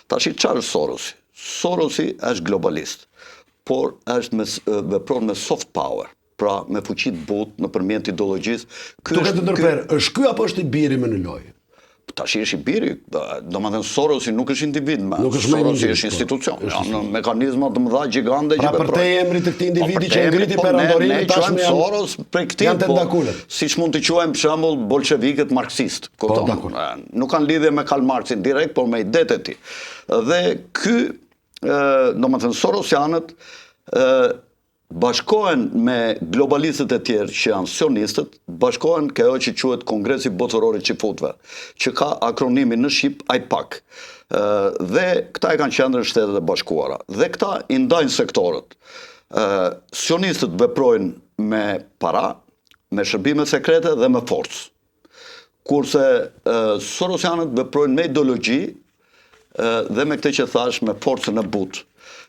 Tash çfarë është Sorosi? Sorosi është globalist, por vepron me soft power, pra me fuqi të butë nëpërmjet ideologjisë. Duke të ndërprerë, është ky apo është i biri më në lojë? Tash është i biri, domethënë Sorosi nuk është individ, Sorosi është institucion, janë mekanizma të mëdha gjigande që veprojnë. Pra për te emri të këtij individi që ngriti perandorinë tashmë Soros prej këtij, janë tentakulet. Siç mund të quajmë për shembull bolshevikët marksist, kupton? Nuk kanë lidhje me Karl Marxin direkt, por me idetë e tij. Dhe ky, domethënë Sorosianët bashkohen me globalistët e tjerë që janë sionistët, bashkohen kjo që quhet Kongresi Botëror i Çifutëve, që ka akronimin në shqip AIPAC. Dhe këta e kanë qendrën Shtetet e Bashkuara. Dhe këta i ndajnë sektorët. Sionistët veprojnë me para, me shërbime sekrete dhe me forcë. Kurse Sorosianët veprojnë me ideologji dhe me këtë që thash me forcën e butë.